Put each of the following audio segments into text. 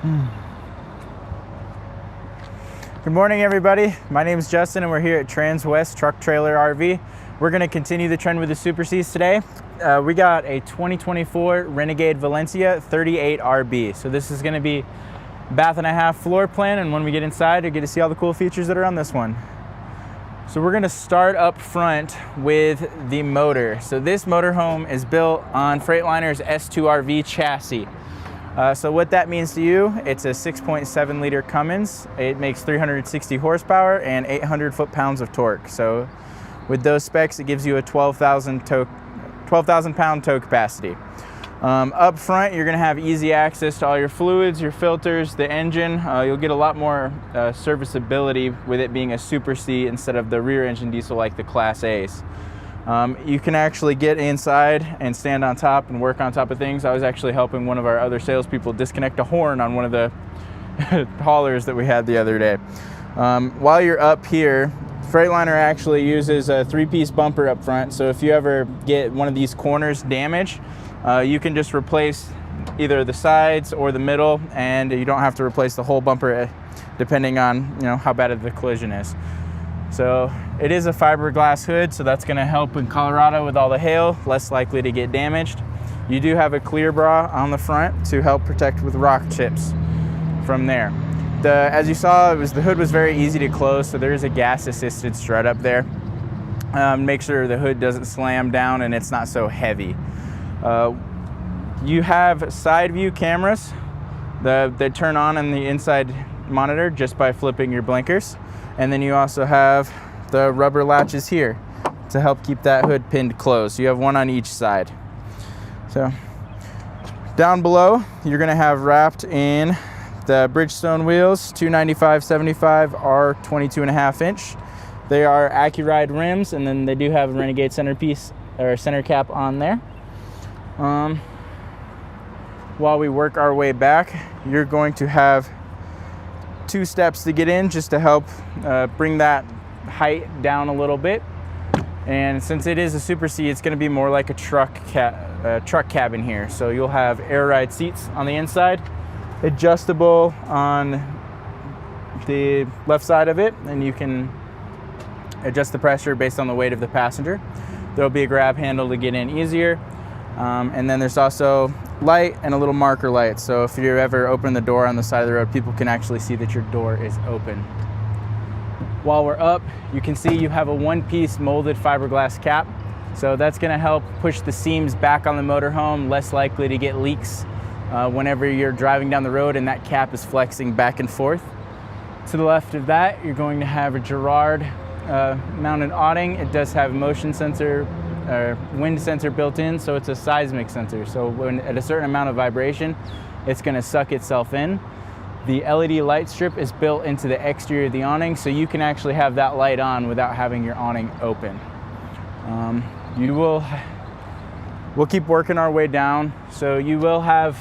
Good morning, everybody. My name is Justin, and we're here at Transwest Truck Trailer RV. We're going to continue the trend with the Super Cs today. We got a 2024 Renegade Valencia 38RB. So this is going to be bath and a half floor plan, and when we get inside, you get to see all the cool features that are on this one. So we're going to start up front with the motor. So this motorhome is built on Freightliner's S2RV chassis. So what that means to you, it's a 6.7 liter Cummins. It makes 360 horsepower and 800 foot-pounds of torque. So with those specs, it gives you a 12,000 pound tow capacity. Up front, you're gonna have easy access to all your fluids, your filters, the engine. You'll get a lot more serviceability with it being a Super C instead of the rear engine diesel like the Class A's. You can actually get inside and stand on top and work on top of things. I was actually helping one of our other salespeople disconnect a horn on one of the haulers that we had the other day. While you're up here, Freightliner actually uses a 3-piece bumper up front. So if you ever get one of these corners damaged, you can just replace either the sides or the middle, and you don't have to replace the whole bumper depending on how bad the collision is. So it is a fiberglass hood, so that's going to help in Colorado with all the hail, less likely to get damaged. You do have a clear bra on the front to help protect with rock chips from there. As you saw, the hood was very easy to close, so there is a gas-assisted strut up there. Make sure the hood doesn't slam down and it's not so heavy. You have side view cameras that turn on in the inside monitor just by flipping your blinkers. And then you also have the rubber latches here to help keep that hood pinned closed. You have one on each side. So down below, you're gonna have wrapped in the Bridgestone wheels, 295/75 are 22.5 inch. They are AccuRide rims, and then they do have a Renegade centerpiece or center cap on there. While we work our way back, you're going to have 2 steps to get in just to help bring that height down a little bit. And since it is a Super C, it's going to be more like a truck cabin here. So you'll have air ride seats on the inside, adjustable on the left side of it, and you can adjust the pressure based on the weight of the passenger. There'll be a grab handle to get in easier. And then there's also light and a little marker light. So if you ever open the door on the side of the road, people can actually see that your door is open. While we're up, you can see you have a 1-piece molded fiberglass cap. So that's gonna help push the seams back on the motorhome, less likely to get leaks whenever you're driving down the road and that cap is flexing back and forth. To the left of that, you're going to have a Girard mounted awning. It does have motion sensor, wind sensor built in, so it's a seismic sensor. So when at a certain amount of vibration, it's going to suck itself in. The LED light strip is built into the exterior of the awning, so you can actually have that light on without having your awning open. We'll keep working our way down. So you will have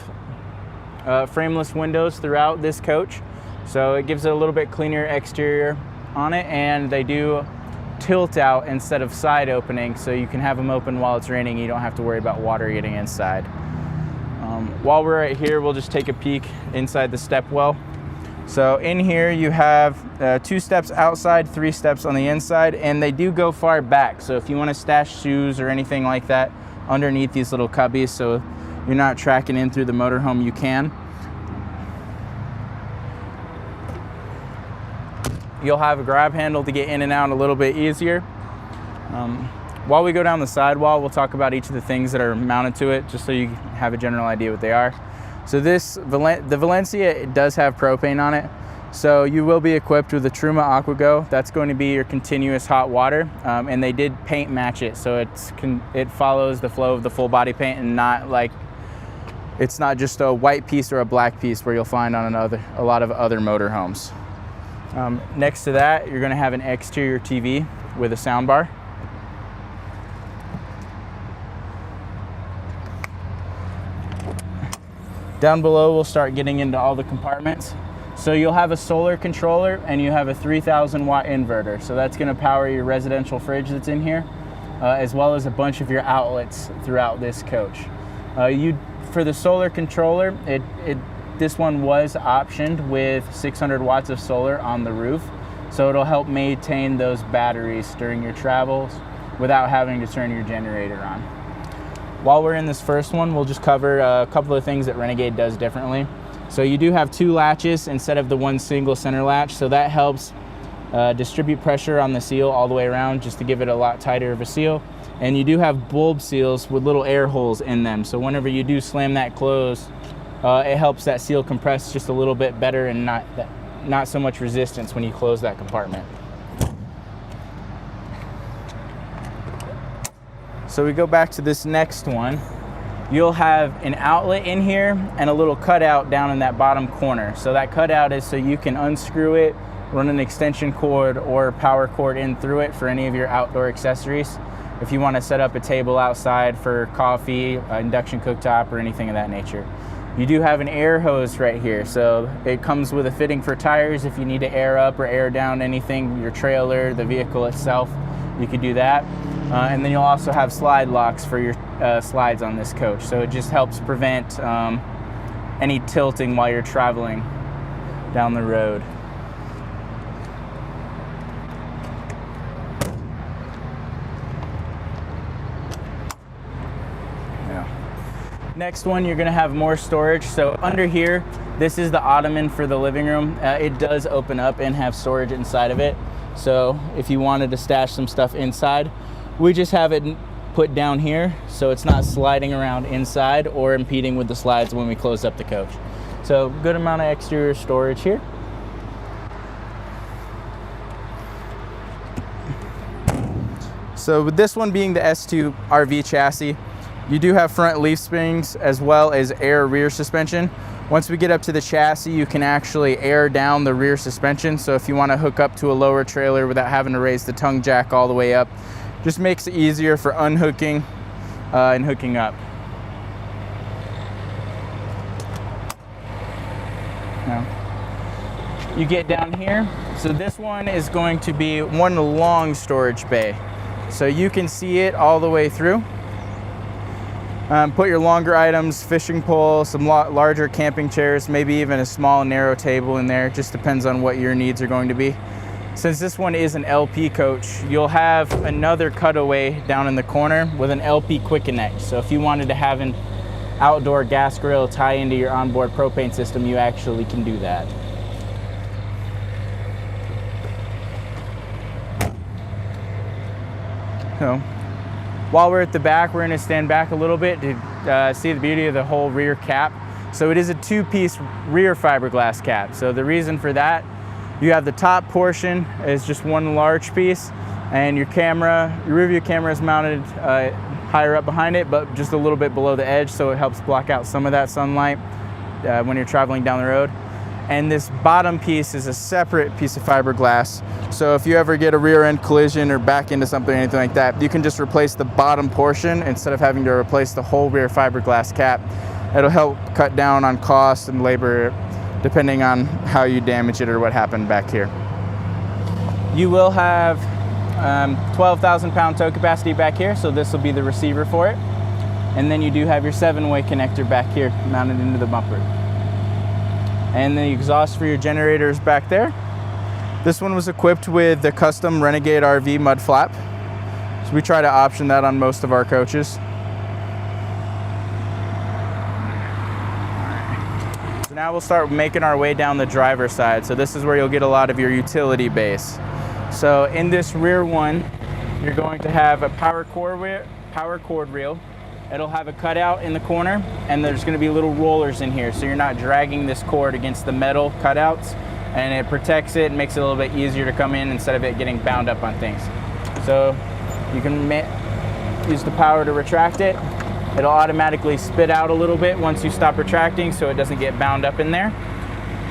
frameless windows throughout this coach, so it gives it a little bit cleaner exterior on it, and they do tilt out instead of side opening, so you can have them open while it's raining. You don't have to worry about water getting inside. While we're right here, we'll just take a peek inside the step well. So in here you have 2 steps outside, 3 steps on the inside, and they do go far back. So if you want to stash shoes or anything like that underneath these little cubbies, so you're not tracking in through the motorhome, you can. You'll have a grab handle to get in and out a little bit easier. While we go down the sidewall, we'll talk about each of the things that are mounted to it, just so you have a general idea what they are. So the Valencia, it does have propane on it. So you will be equipped with a Truma AquaGo. That's going to be your continuous hot water, and they did paint match it, so it follows the flow of the full body paint, and it's not just a white piece or a black piece where you'll find on a lot of other motorhomes. Next to that, you're going to have an exterior TV with a sound bar. Down below, we'll start getting into all the compartments. So you'll have a solar controller, and you have a 3,000 watt inverter. So that's going to power your residential fridge that's in here, as well as a bunch of your outlets throughout this coach. For the solar controller, it this one was optioned with 600 watts of solar on the roof, so it'll help maintain those batteries during your travels without having to turn your generator on. While we're in this first one, we'll just cover a couple of things that Renegade does differently. So you do have 2 latches instead of the one single center latch, so that helps distribute pressure on the seal all the way around just to give it a lot tighter of a seal. And you do have bulb seals with little air holes in them, so whenever you do slam that closed, it helps that seal compress just a little bit better and not so much resistance when you close that compartment. So we go back to this next one. You'll have an outlet in here and a little cutout down in that bottom corner. So that cutout is so you can unscrew it, run an extension cord or power cord in through it for any of your outdoor accessories. If you want to set up a table outside for coffee, induction cooktop, or anything of that nature. You do have an air hose right here. So it comes with a fitting for tires if you need to air up or air down anything, your trailer, the vehicle itself, you could do that. And then you'll also have slide locks for your slides on this coach. So it just helps prevent any tilting while you're traveling down the road. Next one, you're gonna have more storage. So under here, this is the ottoman for the living room. It does open up and have storage inside of it. So if you wanted to stash some stuff inside, we just have it put down here so it's not sliding around inside or impeding with the slides when we close up the coach. So good amount of exterior storage here. So with this one being the S2 RV chassis, you do have front leaf springs as well as air rear suspension. Once we get up to the chassis, you can actually air down the rear suspension. So if you want to hook up to a lower trailer without having to raise the tongue jack all the way up, just makes it easier for unhooking and hooking up. Now, you get down here. So this one is going to be one long storage bay. So you can see it all the way through. Put your longer items, fishing pole, some larger camping chairs, maybe even a small narrow table in there. It just depends on what your needs are going to be. Since this one is an LP coach, you'll have another cutaway down in the corner with an LP quick connect. So if you wanted to have an outdoor gas grill tie into your onboard propane system, you actually can do that. So, while we're at the back, we're going to stand back a little bit to see the beauty of the whole rear cap. So it is a 2-piece rear fiberglass cap. So the reason for that, you have the top portion is just one large piece, and your rear view camera is mounted higher up behind it, but just a little bit below the edge, so it helps block out some of that sunlight when you're traveling down the road. And this bottom piece is a separate piece of fiberglass. So if you ever get a rear end collision or back into something or anything like that, you can just replace the bottom portion instead of having to replace the whole rear fiberglass cap. It'll help cut down on cost and labor depending on how you damage it or what happened back here. You will have 12,000 pound tow capacity back here, so this will be the receiver for it. And then you do have your 7-way connector back here mounted into the bumper. And the exhaust for your generator is back there. This one was equipped with the custom Renegade RV mud flap. So we try to option that on most of our coaches. So now we'll start making our way down the driver's side. So this is where you'll get a lot of your utility base. So in this rear one, you're going to have a power cord reel. It'll have a cutout in the corner, and there's going to be little rollers in here, so you're not dragging this cord against the metal cutouts, and it protects it and makes it a little bit easier to come in instead of it getting bound up on things. So you can use the power to retract it. It'll automatically spit out a little bit once you stop retracting, so it doesn't get bound up in there.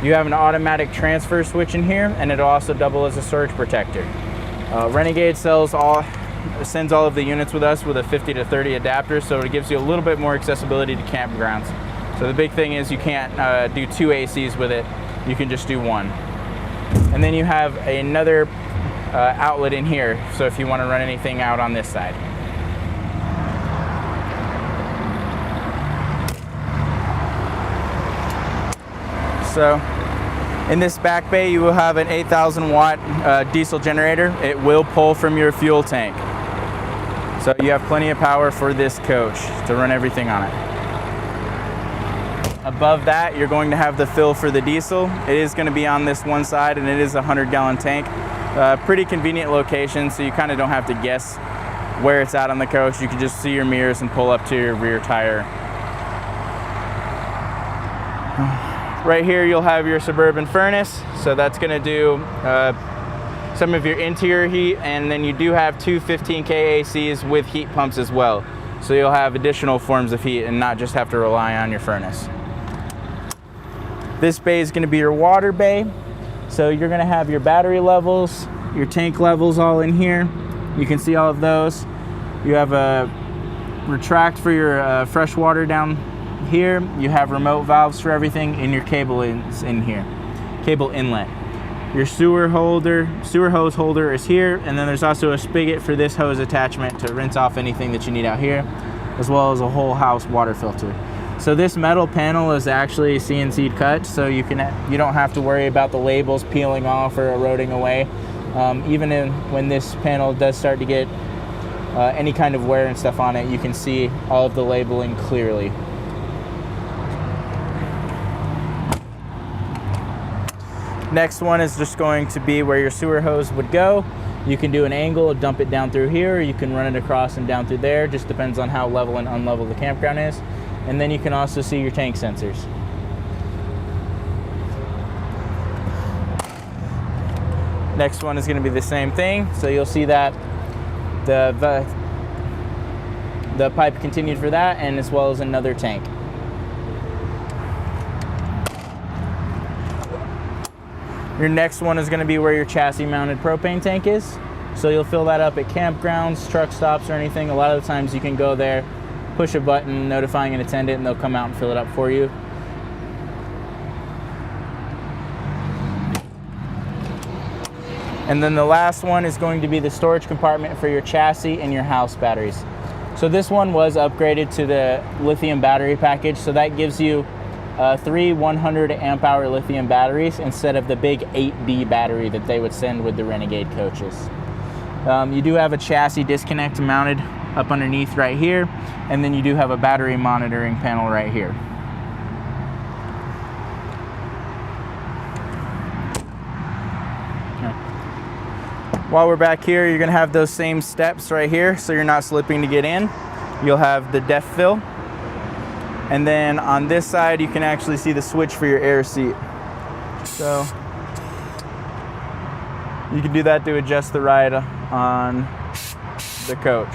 You have an automatic transfer switch in here, and it'll also double as a surge protector. Renegade sends all of the units with us with a 50 to 30 adapter, so it gives you a little bit more accessibility to campgrounds. So the big thing is you can't do 2 ACs with it, you can just do 1. And then you have another outlet in here, so if you want to run anything out on this side. So in this back bay, you will have an 8,000 watt diesel generator. It will pull from your fuel tank. So you have plenty of power for this coach to run everything on it. Above that, you're going to have the fill for the diesel. It is going to be on this one side, and it is a 100-gallon tank. Pretty convenient location, so you kind of don't have to guess where it's at on the coach. You can just see your mirrors and pull up to your rear tire. Right here, you'll have your Suburban furnace. So that's going to do some of your interior heat, and then you do have two 15K ACs with heat pumps as well. So you'll have additional forms of heat and not just have to rely on your furnace. This bay is going to be your water bay. So you're going to have your battery levels, your tank levels all in here. You can see all of those. You have a retract for your fresh water down here. You have remote valves for everything, and your cable is in here, cable inlet. Your sewer hose holder is here, and then there's also a spigot for this hose attachment to rinse off anything that you need out here, as well as a whole house water filter. So this metal panel is actually CNC cut, so you don't have to worry about the labels peeling off or eroding away. When this panel does start to get any kind of wear and stuff on it, you can see all of the labeling clearly. Next one is just going to be where your sewer hose would go. You can do an angle, dump it down through here, or you can run it across and down through there. Just depends on how level and unlevel the campground is. And then you can also see your tank sensors. Next one is going to be the same thing. So you'll see that the pipe continued for that, and as well as another tank. Your next one is going to be where your chassis mounted propane tank is. So you'll fill that up at campgrounds, truck stops, or anything. A lot of the times you can go there, push a button notifying an attendant, and they'll come out and fill it up for you. And then the last one is going to be the storage compartment for your chassis and your house batteries. So this one was upgraded to the lithium battery package, so that gives you 3 100 amp hour lithium batteries instead of the big 8B battery that they would send with the Renegade coaches. You do have a chassis disconnect mounted up underneath right here, and then you do have a battery monitoring panel right here. While we're back here, you're going to have those same steps right here, so you're not slipping to get in. You'll have the depth fill, and then on this side you can actually see the switch for your air seat. So you can do that to adjust the ride on the coach.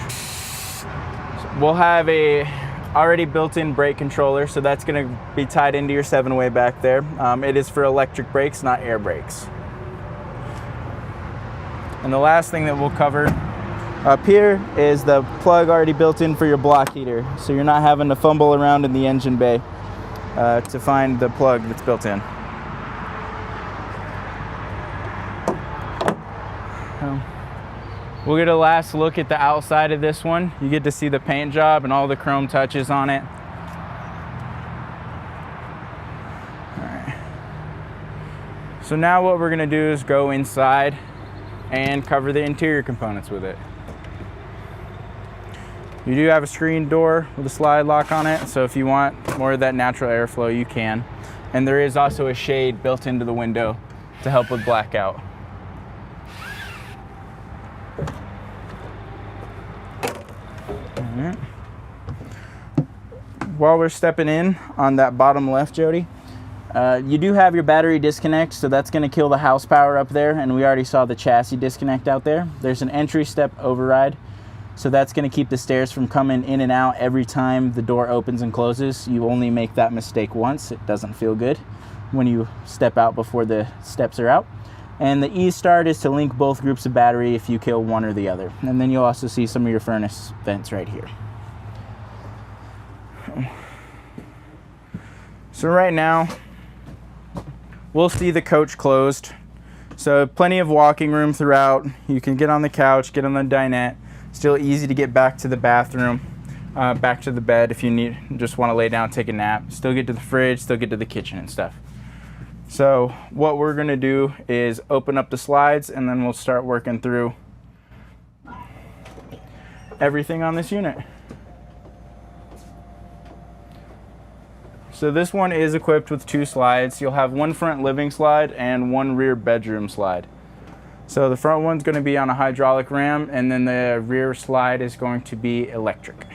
We'll have a already built-in brake controller, so that's going to be tied into your 7-way back there. It is for electric brakes, not air brakes. And the last thing that we'll cover up here is the plug already built in for your block heater, so you're not having to fumble around in the engine bay to find the plug that's built in. We'll get a last look at the outside of this one. You get to see the paint job and all the chrome touches on it. All right. So now what we're gonna do is go inside and cover the interior components with it. You do have a screen door with a slide lock on it, so if you want more of that natural airflow, you can. And there is also a shade built into the window to help with blackout. All right. While we're stepping in on that bottom left, Jody, you do have your battery disconnect, so that's going to kill the house power up there, and we already saw the chassis disconnect out there. There's an entry step override, so that's going to keep the stairs from coming in and out every time the door opens and closes. You only make that mistake once. It doesn't feel good when you step out before the steps are out. And the E-start is to link both groups of battery if you kill one or the other. And then you'll also see some of your furnace vents right here. So right now, we'll see the coach closed. So plenty of walking room throughout. You can get on the couch, get on the dinette. Still easy to get back to the bathroom, back to the bed if you just want to lay down, take a nap. Still get to the fridge, still get to the kitchen and stuff. So what we're gonna do is open up the slides and then we'll start working through everything on this unit. So this one is equipped with 2 slides. You'll have one front living slide and one rear bedroom slide. So the front one's gonna be on a hydraulic ram, and then the rear slide is going to be electric.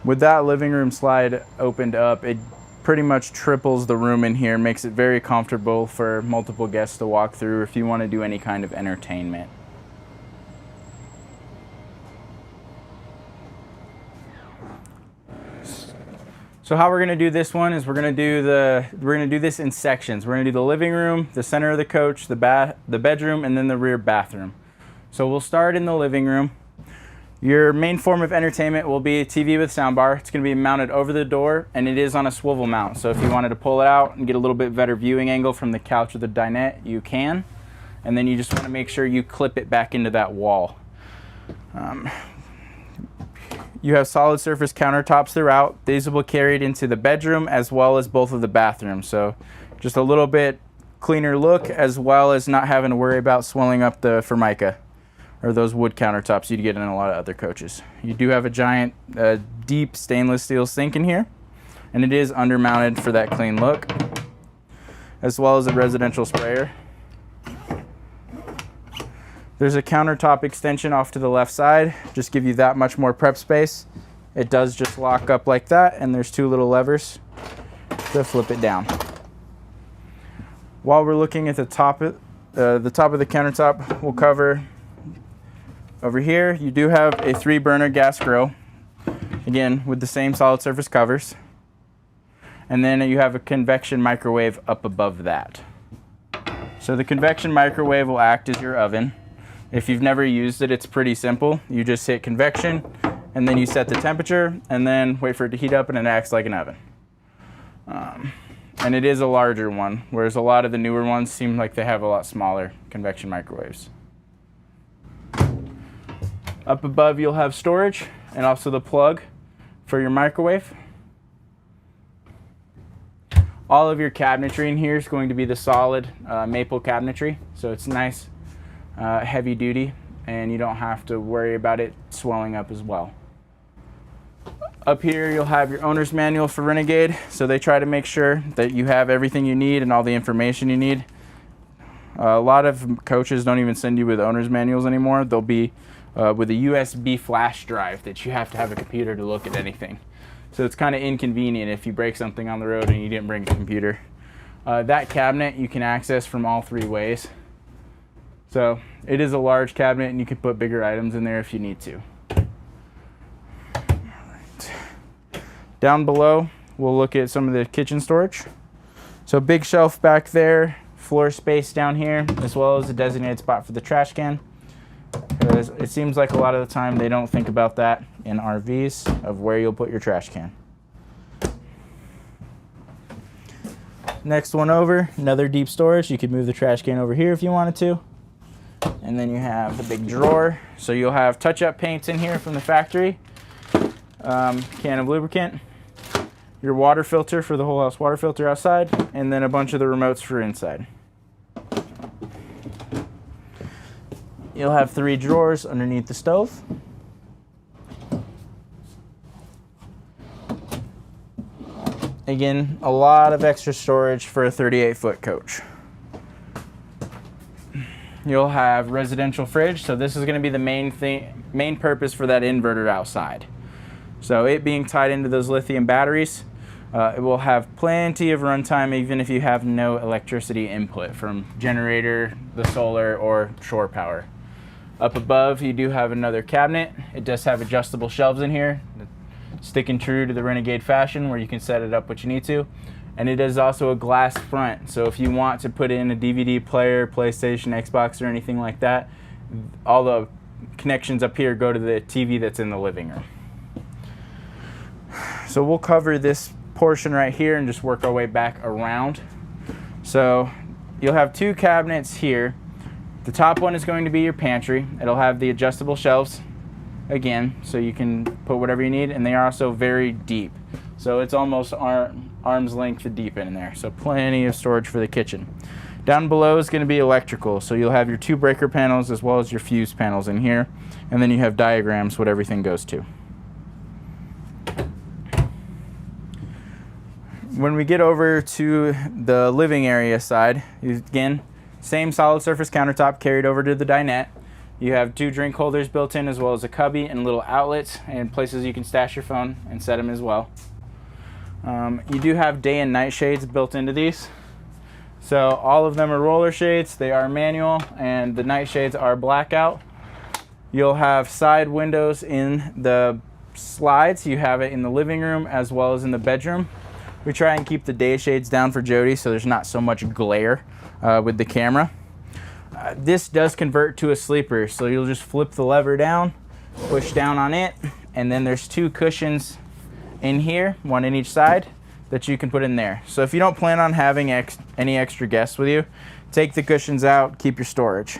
With that living room slide opened up, it pretty much triples the room in here, makes it very comfortable for multiple guests to walk through if you want to do any kind of entertainment. So how we're going to do this one is we're going to do this in sections. We're going to do the living room, the center of the coach, the bedroom, and then the rear bathroom. So we'll start in the living room. Your main form of entertainment will be a TV with soundbar. It's going to be mounted over the door, and it is on a swivel mount. So if you wanted to pull it out and get a little bit better viewing angle from the couch or the dinette, you can. And then you just want to make sure you clip it back into that wall. You have solid surface countertops throughout. These will be carried into the bedroom as well as both of the bathrooms. So just a little bit cleaner look, as well as not having to worry about swelling up the Formica or those wood countertops you'd get in a lot of other coaches. You do have a giant deep stainless steel sink in here, and it is undermounted for that clean look, as well as a residential sprayer. There's a countertop extension off to the left side, just give you that much more prep space. It does just lock up like that, and there's 2 little levers to flip it down. While we're looking at the top of the countertop, we'll cover over here. You do have a 3-burner gas grill, again with the same solid surface covers, and then you have a convection microwave up above that. So the convection microwave will act as your oven. If you've never used it, it's pretty simple. You just hit convection, and then you set the temperature, and then wait for it to heat up, and it acts like an oven. And it is a larger one, whereas a lot of the newer ones seem like they have a lot smaller convection microwaves. Up above you'll have storage and also the plug for your microwave. All of your cabinetry in here is going to be the solid maple cabinetry, so it's nice, heavy duty, and you don't have to worry about it swelling up as well. Up here you'll have your owner's manual for Renegade, so they try to make sure that you have everything you need and all the information you need. A lot of coaches don't even send you with owner's manuals anymore. They'll be with a USB flash drive that you have to have a computer to look at anything. So it's kind of inconvenient if you break something on the road and you didn't bring a computer. That cabinet you can access from all 3 ways. So it is a large cabinet, and you can put bigger items in there if you need to. Alright. Down below, we'll look at some of the kitchen storage. So big shelf back there, floor space down here, as well as a designated spot for the trash can. Because it seems like a lot of the time they don't think about that in RVs, of where you'll put your trash can. Next one over, another deep storage. You could move the trash can over here if you wanted to. And then you have the big drawer. So you'll have touch-up paints in here from the factory, can of lubricant, your water filter for the whole house water filter outside, and then a bunch of the remotes for inside. You'll have 3 drawers underneath the stove. Again, a lot of extra storage for a 38-foot coach. You'll have residential fridge, so this is going to be the main purpose for that inverter outside. So it being tied into those lithium batteries, it will have plenty of runtime even if you have no electricity input from generator, the solar, or shore power. Up above you do have another cabinet. It does have adjustable shelves in here, sticking true to the Renegade fashion, where you can set it up what you need to. And it is also a glass front, so if you want to put in a DVD player, PlayStation, Xbox, or anything like that, all the connections up here go to the TV that's in the living room. So we'll cover this portion right here and just work our way back around. So you'll have two cabinets here. The top one is going to be your pantry. It'll have the adjustable shelves again, so you can put whatever you need, and they are also very deep. So it's almost arm's length deep in there, so plenty of storage for the kitchen. Down below is going to be electrical, so you'll have your two breaker panels as well as your fuse panels in here, and then you have diagrams what everything goes to. When we get over to the living area side, again, same solid surface countertop carried over to the dinette. You have two drink holders built in, as well as a cubby and little outlets and places you can stash your phone and set them as well. You do have day and night shades built into these. So all of them are roller shades, they are manual, and the night shades are blackout. You'll have side windows in the slides. You have it in the living room as well as in the bedroom. We try and keep the day shades down for Jody so there's not so much glare with the camera. This does convert to a sleeper, so you'll just flip the lever down, push down on it, and then there's two cushions in here, one in each side, that you can put in there. So if you don't plan on having any extra guests with you, take the cushions out, keep your storage.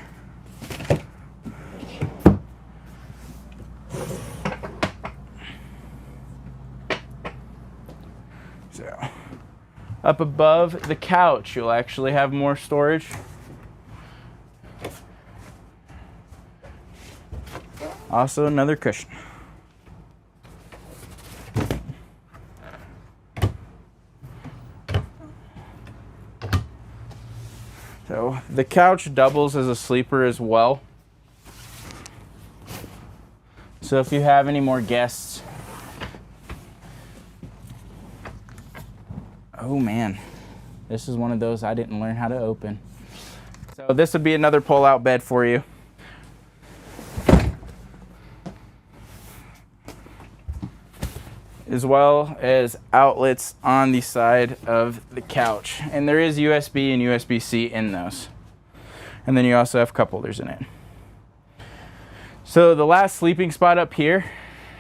So up above the couch, you'll actually have more storage. Also another cushion. So the couch doubles as a sleeper as well. So if you have any more guests. Oh man, this is one of those I didn't learn how to open. So this would be another pull-out bed for you. As well as outlets on the side of the couch. And there is USB and USB-C in those. And then you also have cup holders in it. So the last sleeping spot up here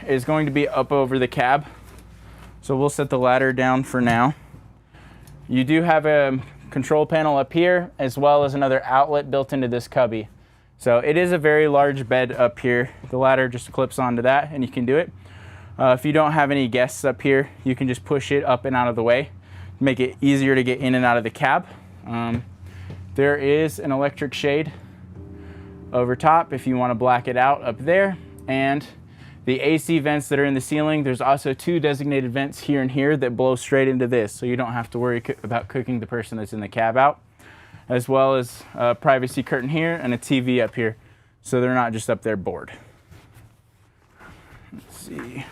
is going to be up over the cab. So we'll set the ladder down for now. You do have a control panel up here as well as another outlet built into this cubby. So it is a very large bed up here. The ladder just clips onto that and you can do it. If you don't have any guests up here, you can just push it up and out of the way, make it easier to get in and out of the cab. There is an electric shade over top if you want to black it out up there. And the AC vents that are in the ceiling, there's also two designated vents here and here that blow straight into this, so you don't have to worry about cooking the person that's in the cab out, as well as a privacy curtain here and a TV up here, so they're not just up there bored. Let's see.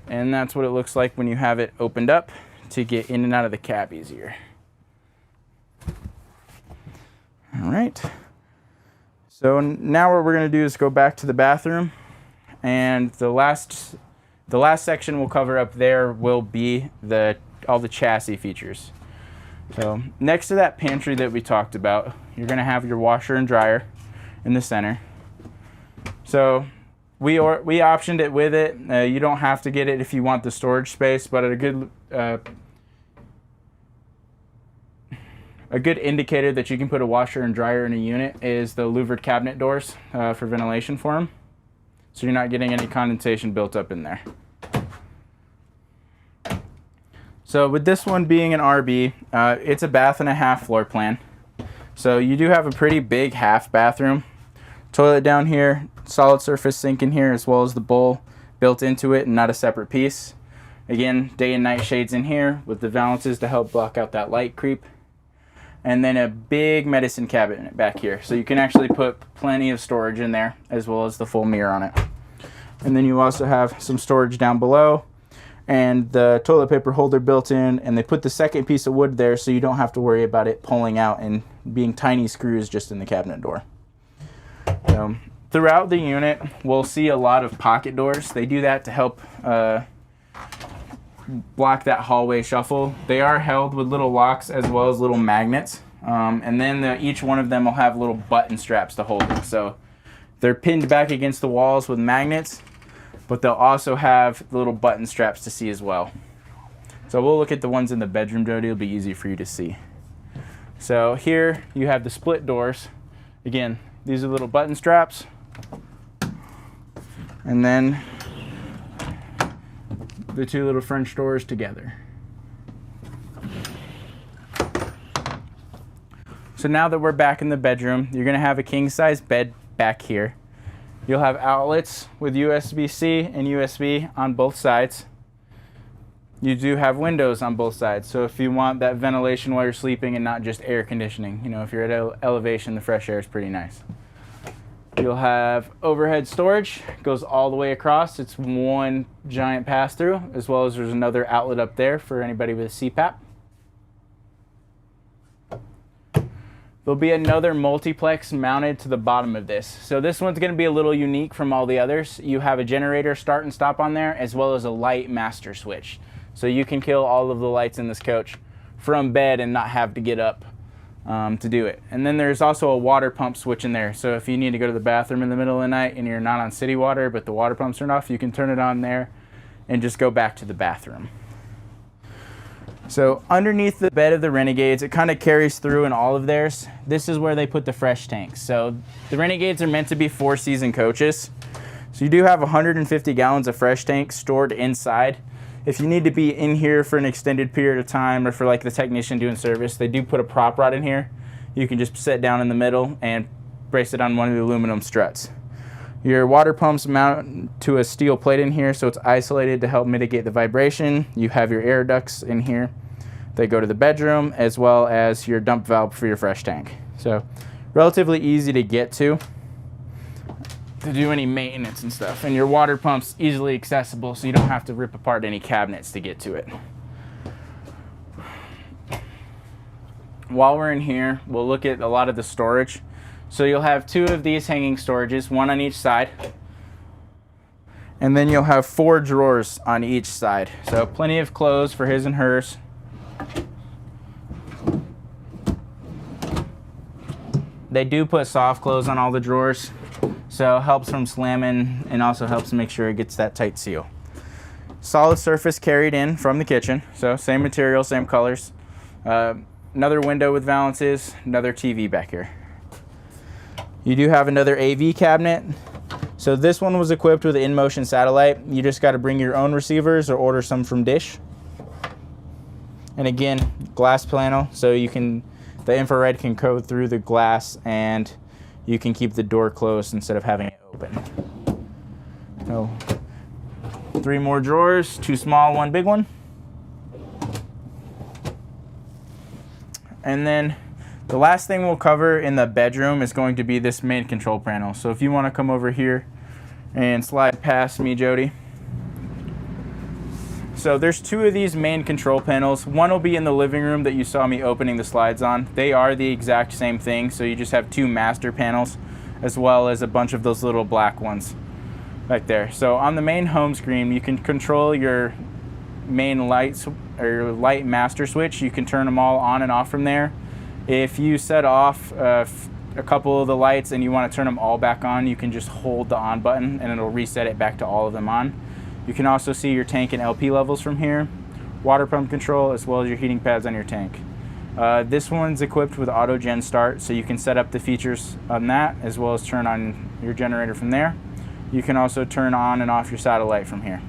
And that's what it looks like when you have it opened up to get in and out of the cab easier. All right. So now what we're going to do is go back to the bathroom, and the last section we'll cover up there will be all the chassis features. So next to that pantry that we talked about, you're going to have your washer and dryer in the center. So we optioned it with it. You don't have to get it if you want the storage space, but a good indicator that you can put a washer and dryer in a unit is the louvered cabinet doors for ventilation for them. So you're not getting any condensation built up in there. So with this one being an RB, it's a bath and a half floor plan. So you do have a pretty big half bathroom. Toilet down here, solid surface sink in here, as well as the bowl built into it and not a separate piece. Again, day and night shades in here with the valances to help block out that light creep. And then a big medicine cabinet back here. So you can actually put plenty of storage in there, as well as the full mirror on it. And then you also have some storage down below and the toilet paper holder built in, and they put the second piece of wood there so you don't have to worry about it pulling out and being tiny screws just in the cabinet door. Throughout the unit, we'll see a lot of pocket doors. They do that to help block that hallway shuffle. They are held with little locks as well as little magnets. And then each one of them will have little button straps to hold them. So they're pinned back against the walls with magnets, but they'll also have the little button straps to see as well. So we'll look at the ones in the bedroom, Jody. It'll be easy for you to see. So here you have the split doors. Again, these are little button straps. And then the two little French doors together. So now that we're back in the bedroom, you're gonna have a king size bed back here. You'll have outlets with USB-C and USB on both sides. You do have windows on both sides, so if you want that ventilation while you're sleeping and not just air conditioning, you know, if you're at elevation, the fresh air is pretty nice. You'll have overhead storage, goes all the way across. It's one giant pass-through, as well as there's another outlet up there for anybody with a CPAP. There'll be another multiplex mounted to the bottom of this. So this one's gonna be a little unique from all the others. You have a generator start and stop on there, as well as a light master switch. So you can kill all of the lights in this coach from bed and not have to get up to do it. And then there's also a water pump switch in there. So if you need to go to the bathroom in the middle of the night and you're not on city water, but the water pump's turned off, you can turn it on there and just go back to the bathroom. So underneath the bed of the Renegades, it kind of carries through in all of theirs. This is where they put the fresh tanks. So the Renegades are meant to be 4-season coaches. So you do have 150 gallons of fresh tanks stored inside. If you need to be in here for an extended period of time, or for like the technician doing service, they do put a prop rod in here. You can just sit down in the middle and brace it on one of the aluminum struts. Your water pumps mount to a steel plate in here, so it's isolated to help mitigate the vibration. You have your air ducts in here. They go to the bedroom, as well as your dump valve for your fresh tank. So relatively easy to get to do any maintenance and stuff. And your water pump's easily accessible, so you don't have to rip apart any cabinets to get to it. While we're in here, we'll look at a lot of the storage. So you'll have 2 of these hanging storages, 1 on each side. And then you'll have 4 drawers on each side. So plenty of clothes for his and hers. They do put soft close on all the drawers, so it helps from slamming and also helps make sure it gets that tight seal. Solid surface carried in from the kitchen, so same material, same colors. Another window with valances, another TV back here. You do have another AV cabinet. So this one was equipped with an in-motion satellite. You just got to bring your own receivers or order some from Dish. And again, glass panel, so you can, the infrared can go through the glass and you can keep the door closed instead of having it open. So 3 more drawers, 2 small, 1 big one. And then the last thing we'll cover in the bedroom is going to be this main control panel. So if you want to come over here and slide past me, Jody. So there's 2 of these main control panels. One will be in the living room that you saw me opening the slides on. They are the exact same thing, so you just have 2 master panels, as well as a bunch of those little black ones right there. So on the main home screen, you can control your main lights or your light master switch. You can turn them all on and off from there. If you set off a couple of the lights and you want to turn them all back on, you can just hold the on button and it'll reset it back to all of them on. You can also see your tank and LP levels from here, water pump control, as well as your heating pads on your tank. This one's equipped with auto gen start, so you can set up the features on that, as well as turn on your generator from there. You can also turn on and off your satellite from here.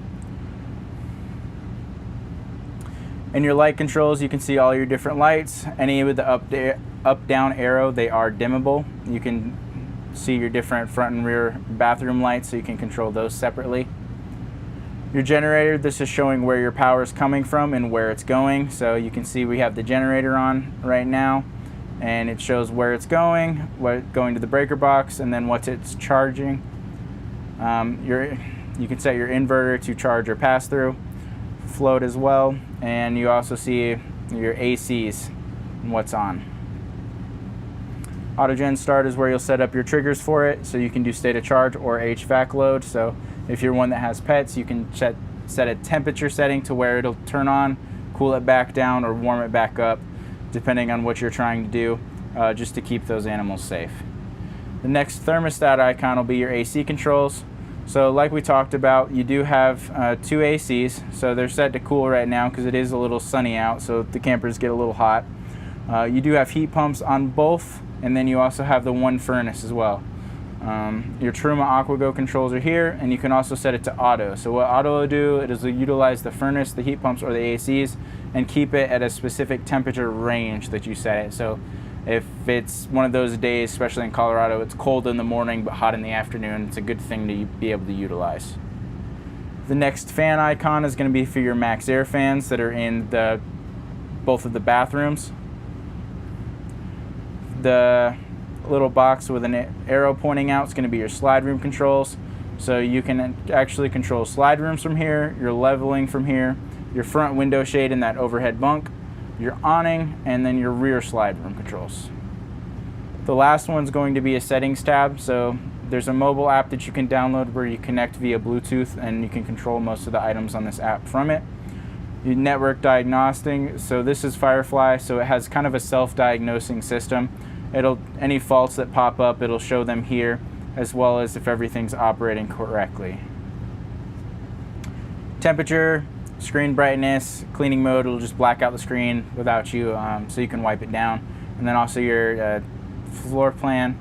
In your light controls, you can see all your different lights. Any with the up down arrow, they are dimmable. You can see your different front and rear bathroom lights, so you can control those separately. Your generator, this is showing where your power is coming from and where it's going. So you can see we have the generator on right now, and it shows where it's going to the breaker box, and then what it's charging. You can set your inverter to charge or pass through, float as well, and you also see your ACs and what's on. Autogen start is where you'll set up your triggers for it, so you can do state of charge or HVAC load. So if you're one that has pets, you can set a temperature setting to where it'll turn on, cool it back down, or warm it back up, depending on what you're trying to do, just to keep those animals safe. The next thermostat icon will be your AC controls. So like we talked about, you do have 2 ACs, so they're set to cool right now because it is a little sunny out, so the campers get a little hot. You do have heat pumps on both, and then you also have the one furnace as well. Your Truma AquaGo controls are here, and you can also set it to auto. So what auto will do, it is utilize the furnace, the heat pumps, or the ACs, and keep it at a specific temperature range that you set it. So if it's one of those days, especially in Colorado, it's cold in the morning but hot in the afternoon, it's a good thing to be able to utilize. The next fan icon is going to be for your max air fans that are in both of the bathrooms. The little box with an arrow pointing out is going to be your slide room controls. So you can actually control slide rooms from here, your leveling from here, your front window shade in that overhead bunk, your awning, and then your rear slide room controls. The last one's going to be a settings tab. So there's a mobile app that you can download where you connect via Bluetooth, and you can control most of the items on this app from it. Your network diagnostic, so this is Firefly, so it has kind of a self-diagnosing system. Any faults that pop up, it'll show them here, as well as if everything's operating correctly. Temperature, screen brightness, cleaning mode, it'll just black out the screen without you, so you can wipe it down. And then also your floor plan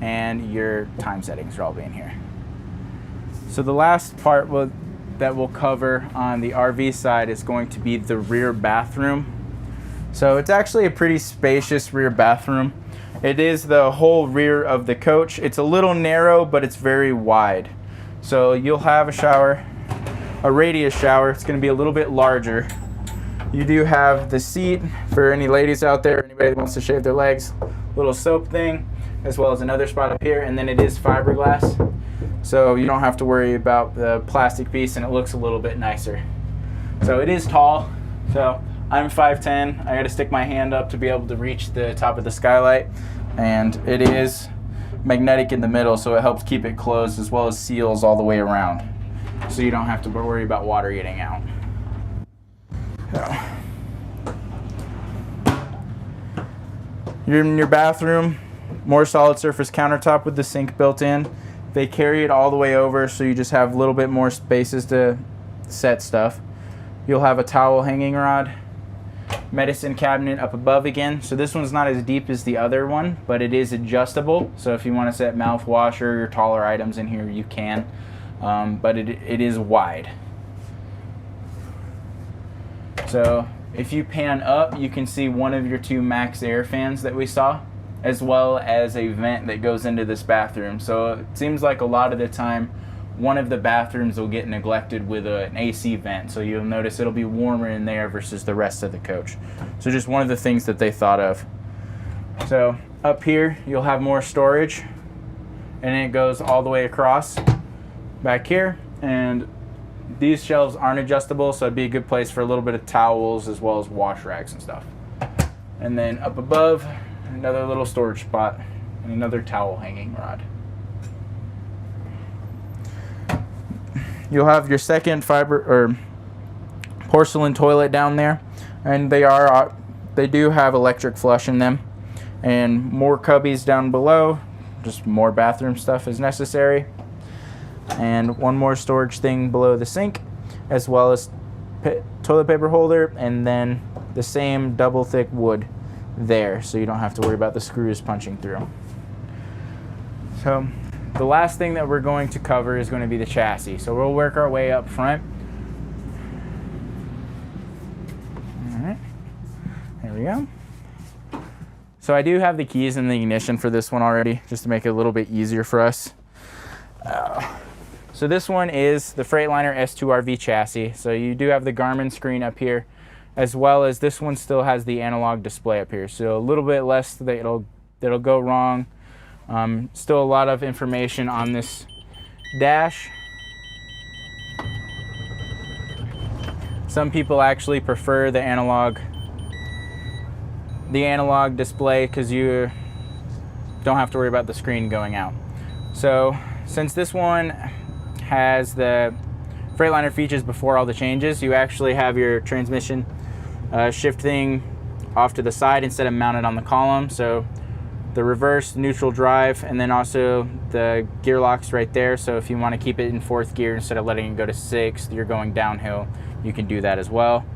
and your time settings are all in here. So the last part that we'll cover on the RV side is going to be the rear bathroom. So it's actually a pretty spacious rear bathroom. It is the whole rear of the coach. It's a little narrow, but it's very wide. So you'll have a shower, a radius shower. It's going to be a little bit larger. You do have the seat for any ladies out there, anybody that wants to shave their legs, little soap thing, as well as another spot up here. And then it is fiberglass, so you don't have to worry about the plastic piece, and it looks a little bit nicer. So it is tall. So I'm 5'10". I got to stick my hand up to be able to reach the top of the skylight, and it is magnetic in the middle, so it helps keep it closed, as well as seals all the way around, so you don't have to worry about water getting out. So, you're in your bathroom, more solid surface countertop with the sink built in. They carry it all the way over, so you just have a little bit more spaces to set stuff. You'll have a towel hanging rod, medicine cabinet up above again. So this one's not as deep as the other one, but it is adjustable. So if you want to set mouthwash or your taller items in here, you can. But it is wide. So if you pan up, you can see one of your 2 max air fans that we saw, as well as a vent that goes into this bathroom. So it seems like a lot of the time one of the bathrooms will get neglected with an AC vent, so you'll notice it'll be warmer in there versus the rest of the coach. So just one of the things that they thought of. So up here you'll have more storage, and it goes all the way across back here, and these shelves aren't adjustable, so it'd be a good place for a little bit of towels as well as wash rags and stuff. And then up above, another little storage spot and another towel hanging rod. You'll have your second fiber or porcelain toilet down there, and they do have electric flush in them, and more cubbies down below, just more bathroom stuff as necessary, and one more storage thing below the sink, as well as toilet paper holder, and then the same double thick wood there, so you don't have to worry about the screws punching through. So the last thing that we're going to cover is going to be the chassis. So we'll work our way up front. All right, there we go. So I do have the keys in the ignition for this one already, just to make it a little bit easier for us. So this one is the Freightliner S2RV chassis. So you do have the Garmin screen up here, as well as this one still has the analog display up here. So a little bit less that'll go wrong. Still a lot of information on this dash. Some people actually prefer the analog display because you don't have to worry about the screen going out. So since this one has the Freightliner features before all the changes, you actually have your transmission shift thing off to the side instead of mounted on the column. So the reverse, neutral drive, and then also the gear locks right there. So if you want to keep it in 4th gear instead of letting it go to 6th, you're going downhill, you can do that as well.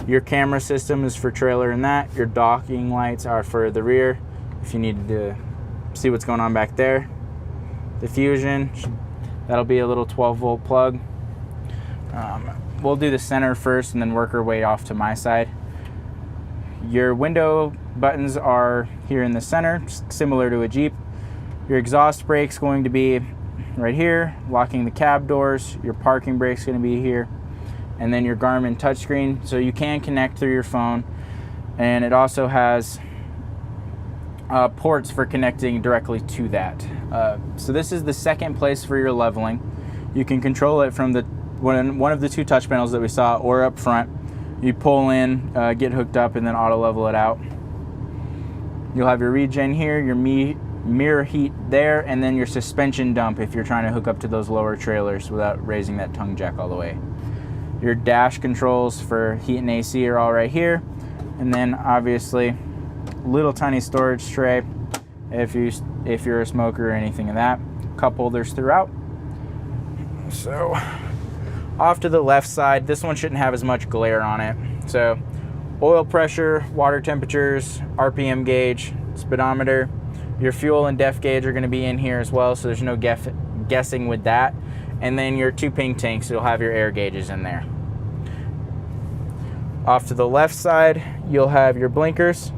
Your camera system is for trailer and that. Your docking lights are for the rear if you needed to see what's going on back there. Diffusion, that'll be a little 12-volt plug. We'll do the center first and then work our way off to my side. Your window buttons are here in the center, similar to a Jeep. Your exhaust brake's going to be right here, locking the cab doors. Your parking brake's going to be here. And then your Garmin touchscreen, so you can connect through your phone. And it also has ports for connecting directly to that. So this is the second place for your leveling. You can control it from one of the 2 touch panels that we saw, or up front. You pull in, get hooked up, and then auto level it out. You'll have your regen here, your mirror heat there, and then your suspension dump if you're trying to hook up to those lower trailers without raising that tongue jack all the way. Your dash controls for heat and AC are all right here. And then obviously, little tiny storage tray if you're a smoker or anything of that. Cup holders throughout. So off to the left side, this one shouldn't have as much glare on it. So oil pressure, water temperatures, RPM gauge, speedometer. Your fuel and def gauge are going to be in here as well, so there's no guessing with that. And then your 2 ping tanks, you'll have your air gauges in there. Off to the left side, you'll have your blinkers,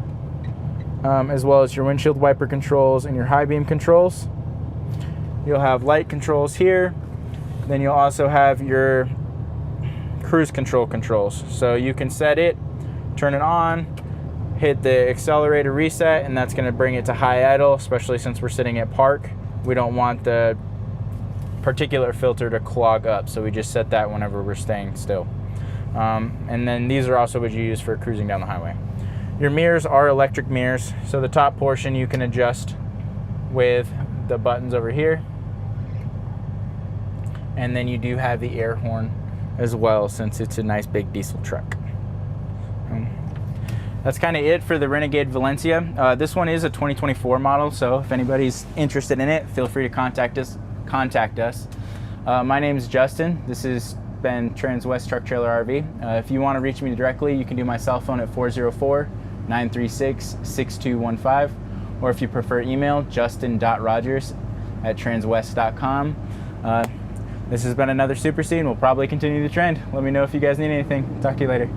as well as your windshield wiper controls and your high beam controls. You'll have light controls here. Then you'll also have your cruise control controls. So you can set it, turn it on, hit the accelerator reset, and that's going to bring it to high idle, especially since we're sitting at park. We don't want the particulate filter to clog up, so we just set that whenever we're staying still. And then these are also what you use for cruising down the highway. Your mirrors are electric mirrors, so the top portion you can adjust with the buttons over here. And then you do have the air horn as well, since it's a nice big diesel truck. That's kind of it for the Renegade Valencia. This one is a 2024 model, so if anybody's interested in it, feel free to contact us. My name is Justin. This has been Transwest Truck Trailer RV. If you want to reach me directly, you can do my cell phone at 404-936-6215, or if you prefer email, justin.rogers@transwest.com. This has been another Super C, and we'll probably continue the trend. Let me know if you guys need anything. Talk to you later.